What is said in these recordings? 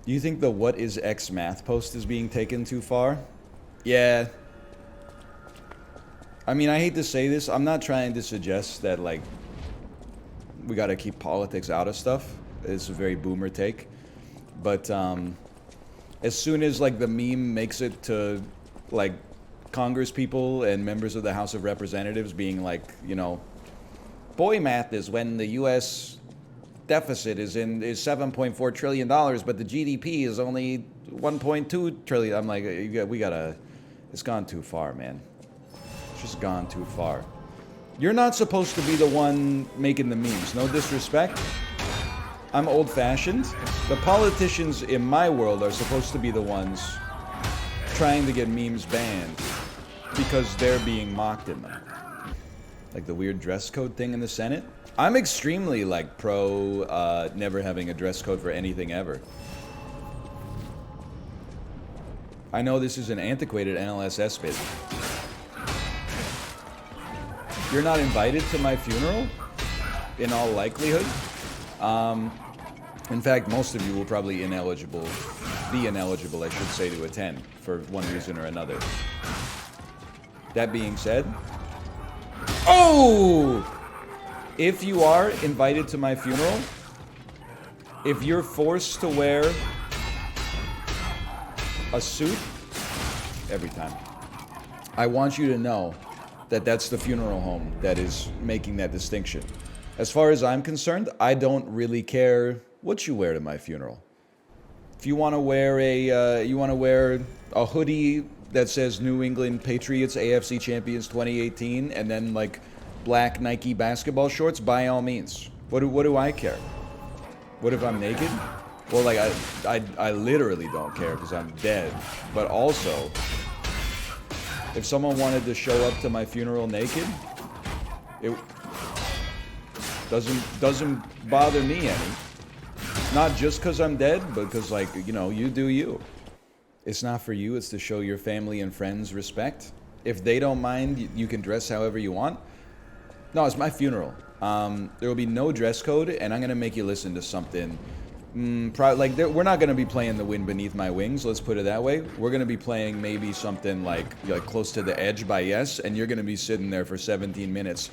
Do you think the what is X math post is being taken too far? Yeah. I mean, I hate to say this. I'm not trying to suggest that, like, we gotta keep politics out of stuff. It's a very boomer take. But, as soon as, like, the meme makes it to, like, Congress people and members of the House of Representatives being like, you know, boy math is when the U.S. deficit is 7.4 trillion dollars, but the GDP is only 1.2 trillion. I'm like, we gotta. It's gone too far, man. It's just gone too far. You're not supposed to be the one making the memes. No disrespect. I'm old-fashioned. The politicians in my world are supposed to be the ones trying to get memes banned because they're being mocked in them. Like the weird dress code thing in the Senate. I'm extremely, like, pro never having a dress code for anything ever. I know this is an antiquated NLSS bit. You're not invited to my funeral, in all likelihood. In fact, most of you will probably be ineligible, I should say, to attend for one reason or another. That being said, if you are invited to my funeral, if you're forced to wear a suit every time, I want you to know that that's the funeral home that is making that distinction. As far as I'm concerned, I don't really care what you wear to my funeral. If you want to wear a hoodie that says New England Patriots AFC Champions 2018 and then, like, black Nike basketball shorts, by all means. What do I care? What if I'm naked? Well, like, I literally don't care because I'm dead. But also, if someone wanted to show up to my funeral naked, it doesn't bother me any. Not just because I'm dead, but because, like, you know, you do you. It's not for you, it's to show your family and friends respect. If they don't mind, you can dress however you want. No, it's my funeral. There will be no dress code, and I'm going to make you listen to something. We're not going to be playing The Wind Beneath My Wings, let's put it that way. We're going to be playing maybe something like Close to the Edge by Yes, and you're going to be sitting there for 17 minutes.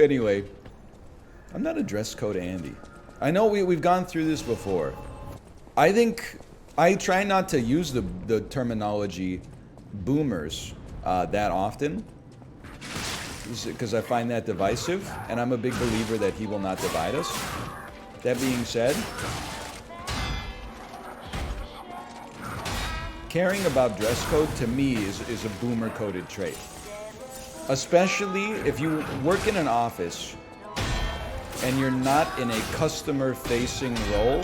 Anyway, I'm not a dress code Andy. I know we've gone through this before. I think I try not to use the terminology boomers that often because I find that divisive, and I'm a big believer that he will not divide us. That being said, caring about dress code to me is a boomer-coded trait. Especially if you work in an office and you're not in a customer-facing role,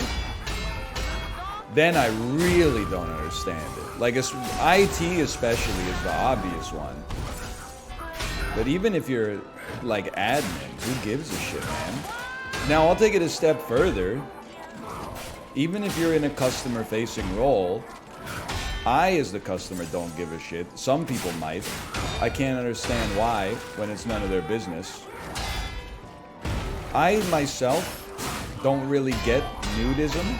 then I really don't understand it. Like, IT especially is the obvious one. But even if you're, like, admin, who gives a shit, man? Now, I'll take it a step further. Even if you're in a customer-facing role, I, as the customer, don't give a shit. Some people might. I can't understand why when it's none of their business. I, myself, don't really get nudism.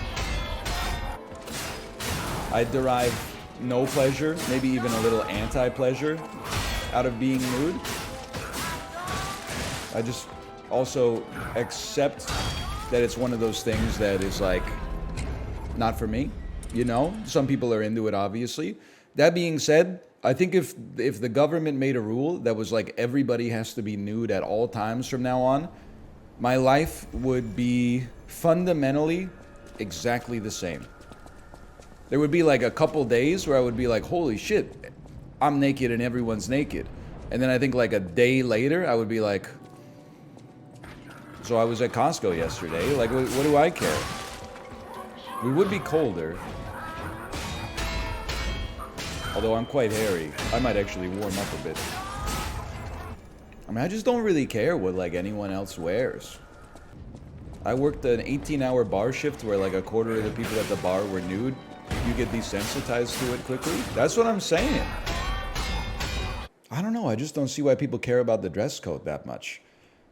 I derive no pleasure, maybe even a little anti-pleasure out of being nude. I just also accept that it's one of those things that is, like, not for me. You know, some people are into it, obviously. That being said, I think if the government made a rule that was like everybody has to be nude at all times from now on, my life would be fundamentally exactly the same. There would be like a couple days where I would be like, holy shit, I'm naked and everyone's naked. And then I think like a day later, I would be like, so I was at Costco yesterday. Like, what do I care? We would be colder. Although I'm quite hairy. I might actually warm up a bit. I mean, I just don't really care what, like, anyone else wears. I worked an 18-hour bar shift where, like, a quarter of the people at the bar were nude. you get desensitized to it quickly. That's what I'm saying. I don't know. I just don't see why people care about the dress code that much.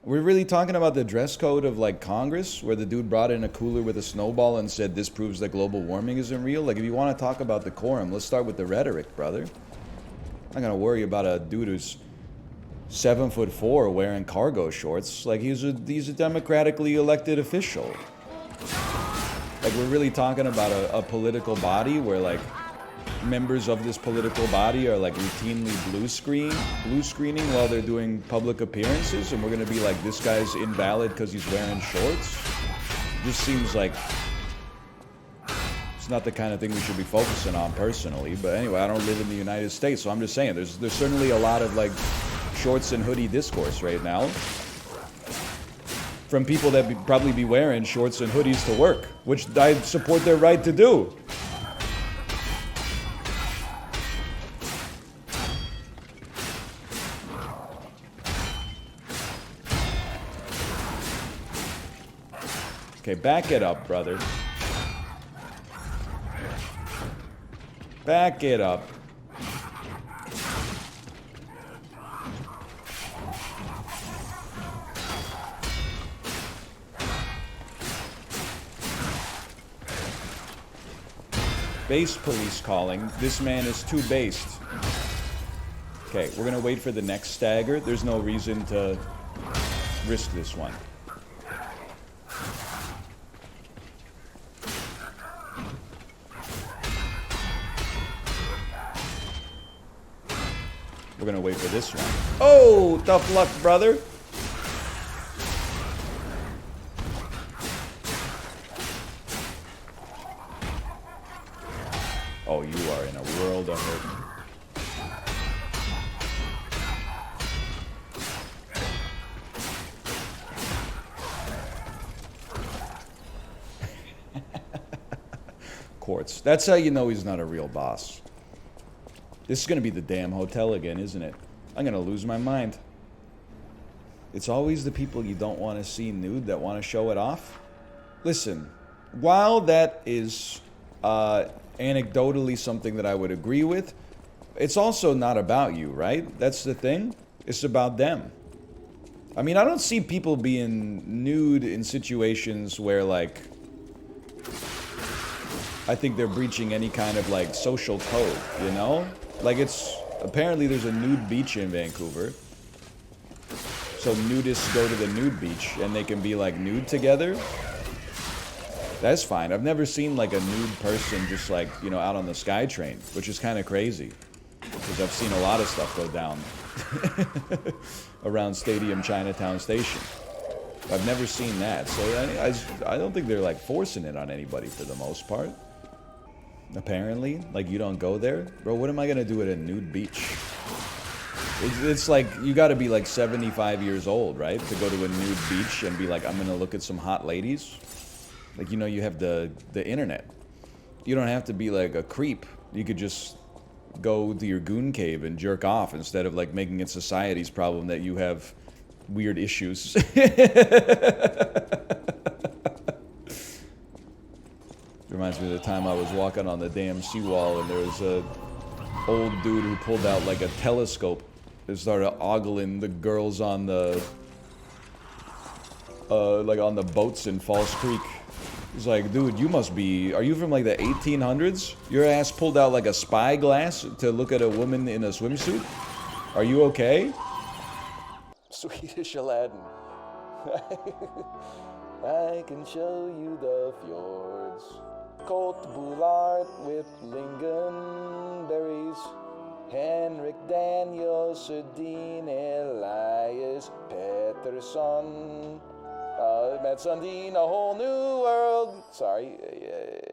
We're really talking about the dress code of like Congress, where the dude brought in a cooler with a snowball and said this proves that global warming isn't real. Like, if you want to talk about decorum, let's start with the rhetoric, brother. I'm not gonna worry about a dude who's 7'4" wearing cargo shorts. Like, he's a democratically elected official. Like, we're really talking about a political body where like members of this political body are like routinely blue screening while they're doing public appearances, and we're gonna be like, this guy's invalid because he's wearing shorts. Just seems like it's not the kind of thing we should be focusing on personally. But anyway, I don't live in the United States, so I'm just saying there's certainly a lot of like shorts and hoodie discourse right now from people that probably be wearing shorts and hoodies to work, which I support their right to do. Okay, back it up, brother. Back it up. Base police calling. This man is too based. Okay, we're gonna wait for the next stagger. There's no reason to risk this one. We're gonna wait for this one. Oh, tough luck, brother. Oh, you are in a world of hurt. Quartz. That's how you know he's not a real boss. This is gonna be the damn hotel again, isn't it? I'm gonna lose my mind. It's always the people you don't want to see nude that want to show it off. Listen, while that is anecdotally something that I would agree with, it's also not about you, right? That's the thing. It's about them. I mean, I don't see people being nude in situations where, like, I think they're breaching any kind of, like, social code, you know? Like, it's... Apparently there's a nude beach in Vancouver. So nudists go to the nude beach and they can be, like, nude together. That's fine. I've never seen, like, a nude person just, like, you know, out on the SkyTrain, which is kind of crazy. Because I've seen a lot of stuff go down around Stadium Chinatown Station. I've never seen that. So I don't think they're, like, forcing it on anybody for the most part. Apparently. Like, you don't go there? Bro, what am I gonna do at a nude beach? It's like, you gotta be, like, 75 years old, right? To go to a nude beach and be like, I'm gonna look at some hot ladies. Like, you know, you have the internet. You don't have to be, like, a creep. You could just go to your goon cave and jerk off instead of, like, making it society's problem that you have weird issues. Reminds me of the time I was walking on the damn seawall and there was a old dude who pulled out, like, a telescope and started ogling the girls on the like, on the boats in Falls Creek. He's like, dude, you must be... Are you from, like, the 1800s? Your ass pulled out, like, a spyglass to look at a woman in a swimsuit? Are you okay? Swedish Aladdin. I can show you the fjords. Colt Boulard with lingonberries. Henrik Daniel Sundin Elias Pettersson. Matt Sundin, a whole new world. Sorry.